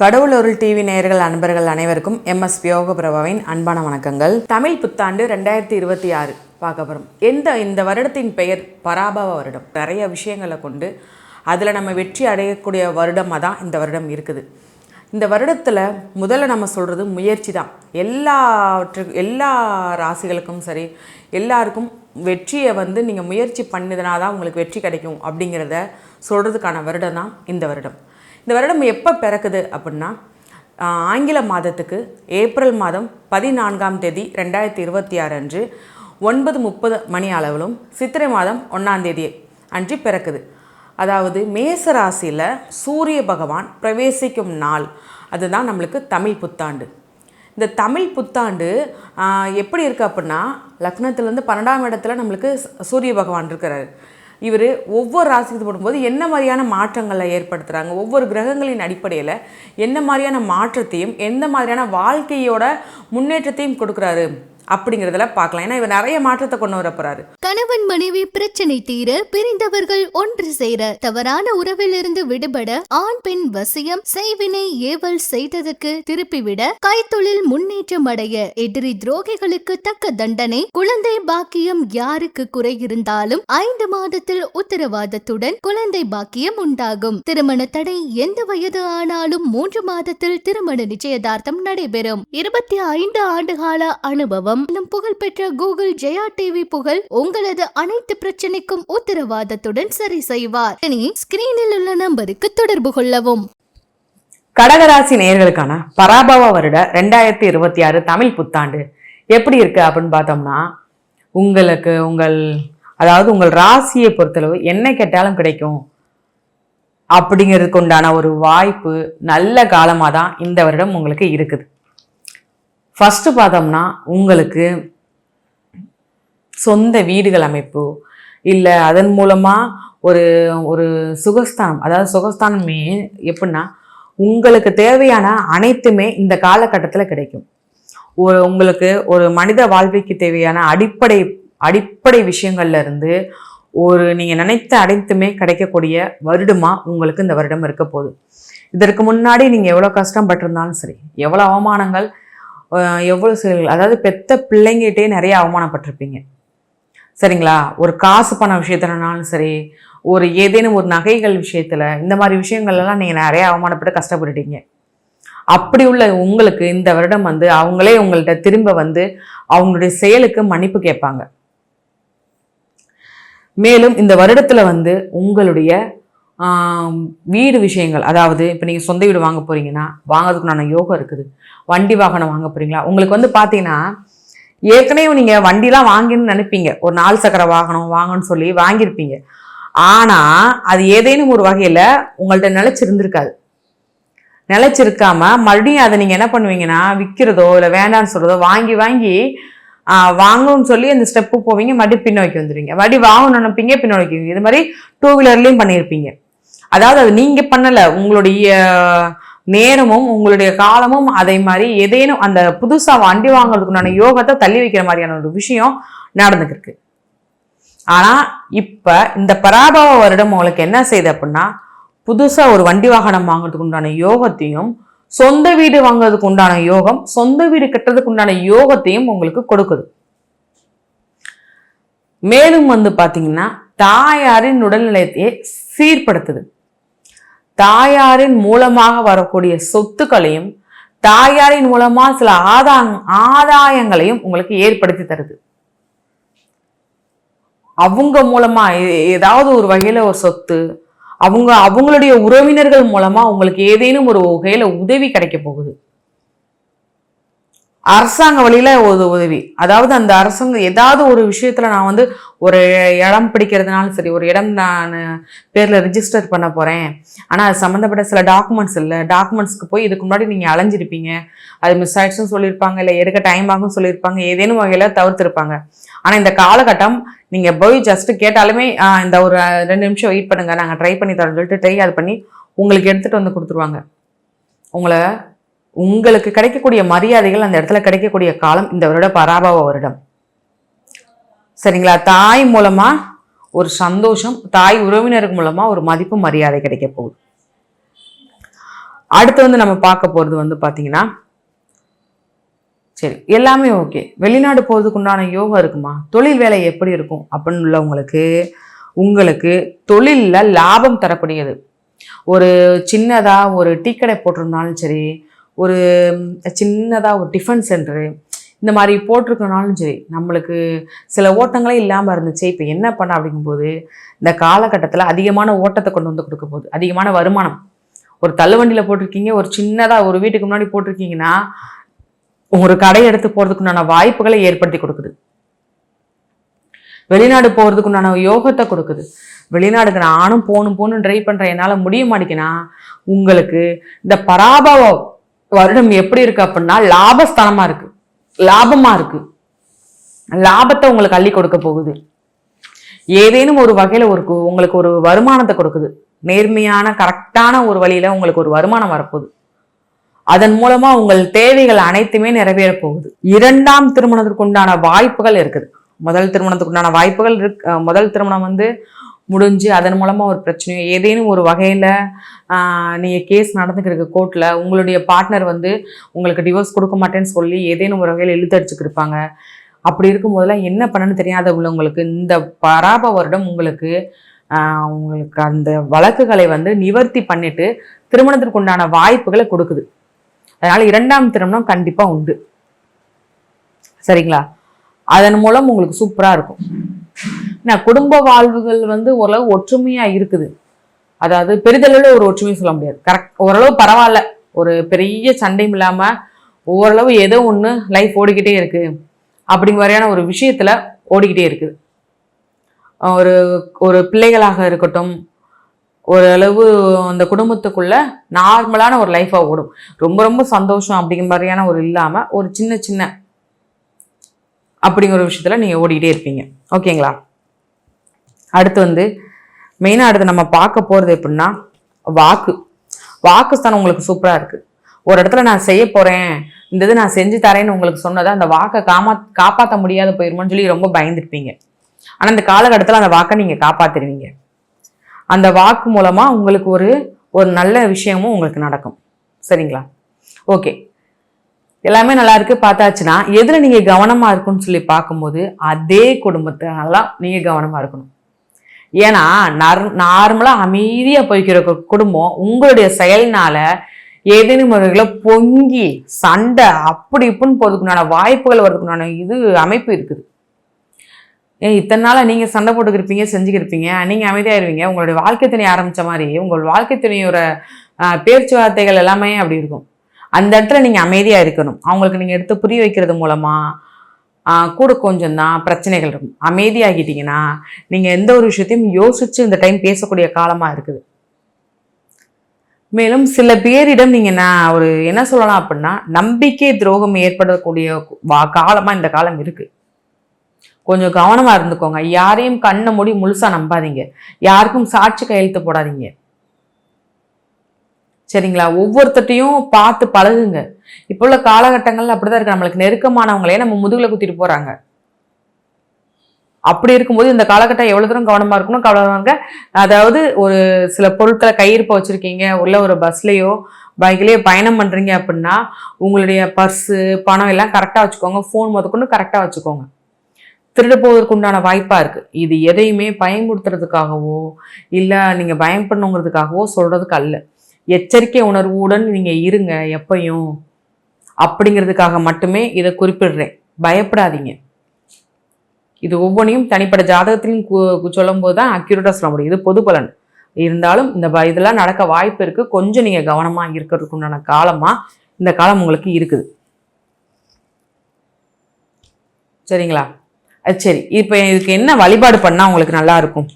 கடவுள் அருள் டிவி நேயர்கள் அன்பர்கள் அனைவருக்கும் எம்எஸ் யோகபிரபாவின் அன்பான வணக்கங்கள். தமிழ் புத்தாண்டு 2026 பார்க்க போகிறோம். இந்த வருடத்தின் பெயர் பராபவ வருடம். நிறைய விஷயங்களை கொண்டு அதில் நம்ம வெற்றி அடையக்கூடிய வருடமாக தான் இந்த வருடம் இருக்குது. இந்த வருடத்தில் முதல்ல நம்ம சொல்கிறது முயற்சி தான். எல்லா ராசிகளுக்கும் சரி, எல்லாருக்கும் வெற்றியை நீங்கள் முயற்சி பண்ணினா தான் உங்களுக்கு வெற்றி கிடைக்கும் அப்படிங்கிறத சொல்கிறதுக்கான வருடம் தான் இந்த வருடம். இந்த வருடம் எப்போ பிறக்குது அப்படின்னா, ஆங்கில மாதத்துக்கு ஏப்ரல் மாதம் 14ஆம் தேதி 2026 அன்று 9:30 மணி அளவிலும், சித்திரை மாதம் 1ஆம் தேதி அன்று பிறக்குது. அதாவது மேச ராசியில் சூரிய பகவான் பிரவேசிக்கும் நாள், அதுதான் நம்மளுக்கு தமிழ் புத்தாண்டு. இந்த தமிழ் புத்தாண்டு எப்படி இருக்குது அப்படின்னா, லக்னத்துலேருந்து 12ஆம் இடத்துல நம்மளுக்கு சூரிய பகவான் இருக்கிறாரு. இவர் ஒவ்வொரு ராசிக்கு போடும்போது என்ன மாதிரியான மாற்றங்களை ஏற்படுத்துகிறாங்க, ஒவ்வொரு கிரகங்களின் அடிப்படையில் என்ன மாதிரியான மாற்றத்தையும் எந்த மாதிரியான வாழ்க்கையோட முன்னேற்றத்தையும் கொடுக்குறாரு அப்படிங்கிறதுல பார்க்கலாம். ஏன்னா இவர் நிறைய மாற்றத்தை கொண்டு வர போறாரு. கணவன் மனைவி பிரச்சனை தீர, பிரிந்தவர்கள் ஒன்று சேர, தவறான உறவில் இருந்து விடுபட, ஆண் பெண் வசியம், செய்வினை ஏவல் செய்ததற்கு திருப்பிவிட, கைத்தொழில் முன்னேற்றம் அடைய, எதிரி துரோகிகளுக்கு தக்க தண்டனை, குழந்தை பாக்கியம் யாருக்கு குறை இருந்தாலும் 5 மாதத்தில் உத்தரவாதத்துடன் குழந்தை பாக்கியம் உண்டாகும். திருமண தடை எந்த வயது ஆனாலும் 3 மாதத்தில் திருமண நிச்சயதார்த்தம் நடைபெறும். 25 ஆண்டுகால அனுபவம், புகழ்பெற்ற கூகுள் ஜெயா டிவி புகழ் உங்களது அனைத்து பிரச்சனைக்கும் உத்தரவாதத்துடன் சரி செய்வார். இனி ஸ்கிரீனில் உள்ள நம்பருக்கு தொடர்பு கொள்ளவும். கடகராசி நேயர்களுக்கான பராபவ வருட 2026 தமிழ் புத்தாண்டு எப்படி இருக்கு அப்படின்னு பார்த்தோம்னா, உங்களுக்கு உங்கள் ராசியை பொறுத்தளவு என்ன கேட்டாலும் கிடைக்கும் அப்படிங்கிறதுக்கு உண்டான ஒரு வாய்ப்பு, நல்ல காலமாக தான் இந்த வருடம் உங்களுக்கு இருக்குது. ஃபஸ்ட்டு பார்த்தோம்னா, உங்களுக்கு சொந்த வீடுகள் அமைப்பு, இல்லை அதன் மூலமாக ஒரு சுகஸ்தானம், அதாவது சுகஸ்தானமே எப்படின்னா உங்களுக்கு தேவையான அனைத்துமே இந்த காலகட்டத்தில் கிடைக்கும். உங்களுக்கு ஒரு மனித வாழ்க்கைக்கு தேவையான அடிப்படை விஷயங்கள்ல இருந்து நீங்கள் நினைத்த அனைத்துமே கிடைக்கக்கூடிய வருடமாக உங்களுக்கு இந்த வருடம் இருக்க போகுது. இதற்கு முன்னாடி நீங்கள் எவ்வளோ கஷ்டப்பட்டிருந்தாலும் சரி, எவ்வளோ அவமானங்கள், எவ்வளோ செயல்கள், அதாவது பெத்த பிள்ளைங்கிட்டே நிறைய அவமானப்பட்டிருப்பீங்க, சரிங்களா? ஒரு காசு பண விஷயத்துலனாலும் சரி, ஏதேனும் ஒரு நகைகள் விஷயத்துல, இந்த மாதிரி விஷயங்கள்லாம் நீங்கள் நிறைய அவமானப்பட்டு கஷ்டப்பட்டுட்டீங்க. அப்படி உள்ள உங்களுக்கு இந்த வருடம் அவங்களே உங்கள்கிட்ட திரும்ப அவங்களுடைய செயலுக்கு மன்னிப்பு கேட்பாங்க. மேலும் இந்த வருடத்துல உங்களுடைய வீடு விஷயங்கள், அதாவது இப்போ நீங்கள் சொந்த வீடு வாங்க போறீங்கன்னா வாங்கிறதுக்குண்டான யோகம் இருக்குது. வண்டி வாகனம் வாங்க போறீங்களா, உங்களுக்கு பார்த்தீங்கன்னா ஏற்கனவே நீங்கள் வண்டிலாம் வாங்கின்னு நினைப்பீங்க, ஒரு 4 சக்கர வாகனம் வாங்கன்னு சொல்லி வாங்கியிருப்பீங்க. ஆனால் அது ஏதேனும் ஒரு வகையில் உங்கள்கிட்ட நிலைச்சிருக்காம மறுபடியும் அதை நீங்கள் என்ன பண்ணுவீங்கன்னா, விற்கிறதோ இல்லை வேண்டான்னு சொல்கிறதோ வாங்கி வாங்கணும்னு சொல்லி அந்த ஸ்டெப்பு போவீங்க, மறுபடியும் பின்ன வைக்க வந்துடுவீங்க, மறுபடியும் வாங்கணும்னு நினைப்பீங்க, பின்ன வைக்குவீங்க. இது மாதிரி 2 வீலர்லையும் பண்ணியிருப்பீங்க. அதாவது அது நீங்கள் பண்ணலை, உங்களுடைய நேரமும் உங்களுடைய காலமும் அதே மாதிரி ஏதேனும் அந்த புதுசாக வண்டி வாங்குறதுக்குண்டான யோகத்தை தள்ளி வைக்கிற மாதிரியான ஒரு விஷயம் நடந்துக்கிருக்கு. ஆனால் இப்போ இந்த பராபவ வருடம் உங்களுக்கு என்ன செய்யுது அப்படின்னா, புதுசாக ஒரு வண்டி வாகனம் வாங்குறதுக்கு உண்டான யோகத்தையும், சொந்த வீடு வாங்குறதுக்கு உண்டான யோகம், சொந்த வீடு கட்டுறதுக்கு உண்டான யோகத்தையும் உங்களுக்கு கொடுக்குது. மேலும் பார்த்தீங்கன்னா, தாயாரின் உடல்நிலையத்தையே சீர்படுத்துது. தாயாரின் மூலமாக வரக்கூடிய சொத்துக்களையும், தாயாரின் மூலமா சில ஆதாயங்களையும் உங்களுக்கு ஏற்படுத்தி தருது. அவங்க மூலமா ஏதாவது ஒரு வகையில ஒரு சொத்து, அவங்களுடைய உறவினர்கள் மூலமா உங்களுக்கு ஏதேனும் ஒரு வகையில உதவி கிடைக்க போகுது. அரசாங்க வழியில ஒரு உதவி, அதாவது அந்த அரசாங்கம் ஏதாவது ஒரு விஷயத்துல நான் ஒரு இடம் பிடிக்கிறதுனாலும் சரி, ஒரு இடம் நான் பேர்ல ரிஜிஸ்டர் பண்ண போறேன், ஆனா அது சம்மந்தப்பட்ட சில டாக்குமெண்ட்ஸ் இல்லை, டாக்குமெண்ட்ஸ்க்கு போய் இதுக்கு முன்னாடி நீங்க அலைஞ்சிருப்பீங்க, அது மிஸ் ஆயிடுச்சுன்னு சொல்லியிருப்பாங்க, இல்லை எடுக்க டைம் ஆகும் சொல்லியிருப்பாங்க, ஏதேனும் வகையில தவிர்த்திருப்பாங்க. ஆனா இந்த காலகட்டம் நீங்க போய் ஜஸ்ட் கேட்டாலுமே இந்த ஒரு 2 நிமிஷம் வெயிட் பண்ணுங்க, நாங்க ட்ரை பண்ணி தரோம்னு சொல்லிட்டு அது பண்ணி உங்களுக்கு எடுத்துட்டு கொடுத்துருவாங்க. உங்களுக்கு கிடைக்கக்கூடிய மரியாதைகள் அந்த இடத்துல கிடைக்கக்கூடிய காலம் இந்த வருட பராபவ வருடம், சரிங்களா? தாய் மூலமா ஒரு சந்தோஷம், தாய் உறவினருக்கு மூலமா ஒரு மதிப்பு மரியாதை கிடைக்க போகுது. அடுத்து வந்து நம்ம பார்க்க போகிறது வந்து பார்த்தீங்கன்னா, சரி எல்லாமே ஓகே, வெளிநாடு போகிறதுக்கு உண்டான யோகம் இருக்குமா, தொழில் வேலை எப்படி இருக்கும் அப்படின்னு உள்ளவங்களுக்கு உங்களுக்கு தொழிலில் லாபம் தரக்கூடியது. ஒரு சின்னதாக ஒரு டீ கடை போட்டிருந்தாலும் சரி, ஒரு சின்னதாக ஒரு டிஃபன் சென்டரு இந்த மாதிரி போட்டிருக்கனாலும் சரி, நம்மளுக்கு சில ஓட்டங்களே இல்லாமல் இருந்துச்சு. இப்போ என்ன பண்ண அப்படிங்கும்போது இந்த காலகட்டத்தில் அதிகமான ஓட்டத்தை கொண்டு வந்து கொடுக்க போகுது, அதிகமான வருமானம். ஒரு தள்ளுவண்டியில் போட்டிருக்கீங்க, ஒரு சின்னதாக ஒரு வீட்டுக்கு முன்னாடி போட்டிருக்கீங்கன்னா ஒரு கடை எடுத்து போகிறதுக்குண்டான வாய்ப்புகளை ஏற்படுத்தி கொடுக்குது. வெளிநாடு போகிறதுக்குண்டான யோகத்தை கொடுக்குது. வெளிநாடுக்கு நானும் போகணும் ட்ரை பண்ணுறேன், என்னால் முடிய மாட்டேங்குன்னா உங்களுக்கு இந்த பராபவ வருடம் எப்படி இருக்கு அப்படின்னா லாபஸ்தானமாக இருக்கு, லாபமாக இருக்கு. லாபத்தை உங்களுக்கு அள்ளி கொடுக்க போகுது. ஏதேனும் ஒரு வகையில் உங்களுக்கு ஒரு வருமானத்தை கொடுக்குது. நேர்மையான கரெக்டான ஒரு வழியில் உங்களுக்கு ஒரு வருமானம் வரப்போகுது. அதன் மூலமா உங்கள் தேவைகள் அனைத்துமே நிறைவேற போகுது. இரண்டாம் திருமணத்திற்கு உண்டான வாய்ப்புகள் இருக்குது. முதல் திருமணத்துக்கு உண்டான வாய்ப்புகள் இருக்கு. முதல் திருமணம் வந்து முடிஞ்சு அதன் மூலமா ஒரு பிரச்சனையோ ஏதேனும் ஒரு வகையில நீங்க கேஸ் நடந்துக்கிட்டு கோர்ட்ல உங்களுடைய பார்ட்னர் வந்து உங்களுக்கு டிவோர்ஸ் கொடுக்க மாட்டேன்னு சொல்லி ஏதேனும் ஒரு வகையில் இழுத்தடிச்சுக்கிருப்பாங்க. அப்படி இருக்கும் போதெல்லாம் என்ன பண்ணணும்னு தெரியாத உள்ளவங்களுக்கு இந்த பராப வருடம் உங்களுக்கு அந்த வழக்குகளை வந்து நிவர்த்தி பண்ணிட்டு திருமணத்திற்கு உண்டான வாய்ப்புகளை கொடுக்குது. அதனால இரண்டாம் திருமணம் கண்டிப்பா உண்டு. சரிங்களா? அதன் மூலம் உங்களுக்கு சூப்பரா இருக்கும். குடும்ப வாழ்வுகள் வந்து ஓரளவு ஒற்றுமையா இருக்குது. அதாவது பெரிதளவில் ஒரு ஒற்றுமையை சொல்ல முடியாது, கரெக்ட், ஓரளவு பரவாயில்ல, ஒரு பெரிய சண்டையும் இல்லாம ஓரளவு ஏதோ ஒண்ணு லைஃப் ஓடிக்கிட்டே இருக்கு அப்படிங்கிற மாதிரியான ஒரு விஷயத்துல ஓடிக்கிட்டே இருக்குது. ஒரு ஒரு பிள்ளைகளாக இருக்கட்டும், ஓரளவு அந்த குடும்பத்துக்குள்ள நார்மலான ஒரு லைஃபாக ஓடும். ரொம்ப ரொம்ப சந்தோஷம் அப்படிங்கிற மாதிரியான ஒரு இல்லாம ஒரு சின்ன சின்ன அப்படிங்கிற ஒரு விஷயத்துல நீங்க ஓடிக்கிட்டே இருப்பீங்க. ஓகேங்களா? அடுத்து வந்து மெயினாக அடுத்து நம்ம பார்க்க போறது எப்படின்னா வாக்குஸ்தானம் உங்களுக்கு சூப்பரா இருக்கு. ஒரு இடத்துல நான் செய்ய போறேன், இந்த இது நான் செஞ்சு தரேன்னு உங்களுக்கு சொன்னதை அந்த வாக்கை காப்பாற்ற முடியாத போயிருமோன்னு சொல்லி ரொம்ப பயந்துருப்பீங்க. ஆனா இந்த காலகட்டத்தில் அந்த வாக்கை நீங்க காப்பாத்திடுவீங்க. அந்த வாக்கு மூலமா உங்களுக்கு ஒரு நல்ல விஷயமும் உங்களுக்கு நடக்கும். சரிங்களா? ஓகே, எல்லாமே நல்லா இருக்கு. பார்த்தாச்சுன்னா எதுல நீங்க கவனமா இருக்குன்னு சொல்லி பார்க்கும்போது அதே குடும்பத்தினால நீங்க கவனமா இருக்கணும். ஏன்னா நார்மலா அமைதியா போய்க்கிற குடும்பம் உங்களுடைய செயல்னால ஏதேனும் முறைகளை பொங்கி சண்டை அப்படி இப்படின்னு போறதுக்குண்டான வாய்ப்புகள் வர்றதுக்குண்டான அமைப்பு இருக்குது. இத்தனை நாளா நீங்க சண்டை போட்டுக்கிருப்பீங்க, செஞ்சுக்கிருப்பீங்க, நீங்க அமைதியாயிருவீங்க. உங்களுடைய வாழ்க்கை துணை ஆரம்பிச்ச மாதிரி உங்கள் வாழ்க்கை துணையோட பேச்சுவார்த்தைகள் எல்லாமே அப்படி இருக்கும். அந்த இடத்துல நீங்க அமைதியா இருக்கணும். அவங்களுக்கு நீங்க எடுத்து புரிய வைக்கிறது மூலமா கூட கொஞ்சம் தான் பிரச்சனைகள் இருக்கும். அமைதியாகிட்டீங்கன்னா நீங்க எந்த ஒரு விஷயத்தையும் யோசிச்சு இந்த டைம் பேசக்கூடிய காலமா இருக்குது. மேலும் சில பேரிடம் நீங்க ஒரு என்ன சொல்லலாம் அப்படின்னா நம்பிக்கை துரோகம் ஏற்படக்கூடிய காலமா இந்த காலம் இருக்கு. கொஞ்சம் கவனமா இருந்துக்கோங்க. யாரையும் கண்ணை மூடி முழுசா நம்பாதீங்க. யாருக்கும் சாட்சி கையெழுத்து போடாதீங்க. சரிங்களா? ஒவ்வொருத்தையும் பார்த்து பழகுங்க. இப்போ உள்ள காலகட்டங்கள்ல அப்படிதான் இருக்கு. நம்மளுக்கு நெருக்கமானவங்களே நம்ம முதுகுல குத்திட்டு போறாங்க. அப்படி இருக்கும்போது இந்த காலகட்டம் எவ்வளவு தூரம் கவனமா இருக்கணும், கவனமாக. அதாவது ஒரு சில பொருட்களை கையிருப்ப வச்சிருக்கீங்க, உள்ள ஒரு பஸ்லயோ பைக்லயோ பயணம் பண்றீங்க அப்படின்னா உங்களுடைய பர்ஸு பணம் எல்லாம் கரெக்டா வச்சுக்கோங்க. ஃபோன் முதற்கொண்டு கரெக்டா வச்சுக்கோங்க. திருட போவதற்கு உண்டான வாய்ப்பா இருக்கு. இது எதையுமே பயன்படுத்துறதுக்காகவோ இல்ல நீங்க பயன்படணுங்கிறதுக்காகவோ சொல்றதுக்கு அல்ல. எச்சரிக்கை உணர்வுடன் நீங்க இருங்க எப்பயும் அப்படிங்கிறதுக்காக மட்டுமே இதை குறிப்பிடுறேன். பயப்படாதீங்க. இது ஒவ்வொன்றையும் தனிப்பட்ட ஜாதகத்திலையும் சொல்லும் போது தான் அக்யூரேட்டா சொல்ல முடியும். இது பொது பலன் இருந்தாலும் இந்த இதெல்லாம் நடக்க வாய்ப்பு இருக்கு. கொஞ்சம் நீங்க கவனமா இருக்கிறதுக்கு உண்டான காலமா இந்த காலம் உங்களுக்கு இருக்குது. சரிங்களா? சரி, இப்போ இதுக்கு என்ன வழிபாடு பண்ணா உங்களுக்கு நல்லா இருக்கும்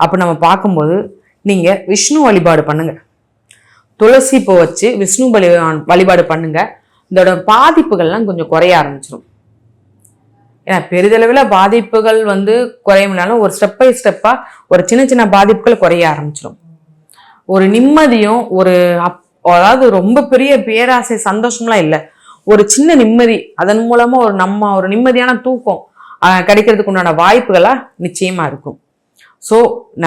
அப்போ நம்ம பார்க்கும்போது நீங்க விஷ்ணு வழிபாடு பண்ணுங்க. துளசி பூ வச்சு விஷ்ணு வழிபாடு பண்ணுங்க. இதோட பாதிப்புகள்லாம் கொஞ்சம் குறைய ஆரம்பிச்சிடும். ஏன்னா பெரிதளவில் பாதிப்புகள் குறையணும்னாலும் ஒரு ஸ்டெப் பை ஸ்டெப்பா ஒரு சின்ன சின்ன பாதிப்புகள் குறைய ஆரம்பிச்சிடும். ஒரு நிம்மதியும் அதாவது ரொம்ப பெரிய பேராசை சந்தோஷம்லாம் இல்லை, ஒரு சின்ன நிம்மதி, அதன் மூலமா ஒரு நிம்மதியான தூக்கம் கிடைக்கிறதுக்கு உண்டான வாய்ப்புகளா நிச்சயமா இருக்கும். ஸோ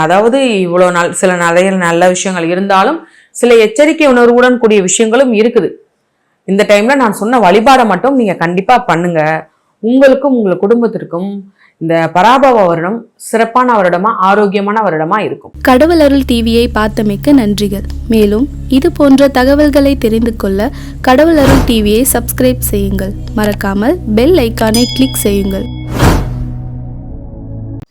அதாவது இவ்வளோ சில நிறைய நல்ல விஷயங்கள் இருந்தாலும் சில எச்சரிக்கை உணர்வுடன் கூடிய விஷயங்களும் இருக்குது. இந்த டைம்ல நான் சொன்ன வழிபாடை மட்டும் நீங்க கண்டிப்பா பண்ணுங்க. உங்களுக்கும் உங்கள் குடும்பத்திற்கும் இந்த பராபவ வருடம் சிறப்பான வருடமா, ஆரோக்கியமான வருடமா இருக்கும். கடவுள் அருள் டிவியை பார்த்தமைக்கு நன்றிகள். மேலும் இது போன்ற தகவல்களை தெரிந்து கொள்ள கடவுள் அருள் டிவியை சப்ஸ்கிரைப் செய்யுங்கள். மறக்காமல் பெல் ஐக்கானை கிளிக் செய்யுங்கள்.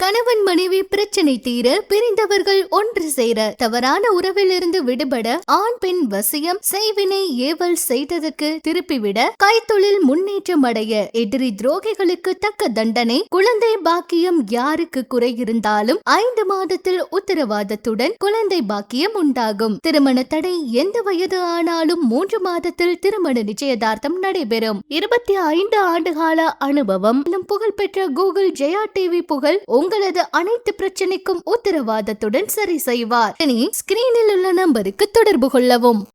கணவன் மனைவி பிரச்சனை தீர, பிரிந்தவர்கள் ஒன்று சேர, தவறான உறவிலிருந்து விடுபட, ஆண் பெண் வசியம், செய்வினை ஏவல் செய்ததற்கு திருப்பிவிட, கைத்தொழில் முன்னேற்றம் அடைய, எதிரி துரோகிகளுக்கு தக்க தண்டனை, குழந்தை பாக்கியம் யாருக்கு குறை இருந்தாலும் 5 மாதத்தில் உத்தரவாதத்துடன் குழந்தை பாக்கியம் உண்டாகும். திருமண தடை எந்த வயது ஆனாலும் 3 மாதத்தில் திருமண நிச்சயதார்த்தம் நடைபெறும். 25 ஆண்டுகால அனுபவம், புகழ்பெற்ற கூகுள் ஜெயா டிவி புகழ் உங்களது அனைத்து பிரச்சனைக்கும் உத்தரவாதத்துடன் சரி செய்வார். ஸ்கிரீனில் உள்ள நம்பருக்கு தொடர்பு கொள்ளவும்.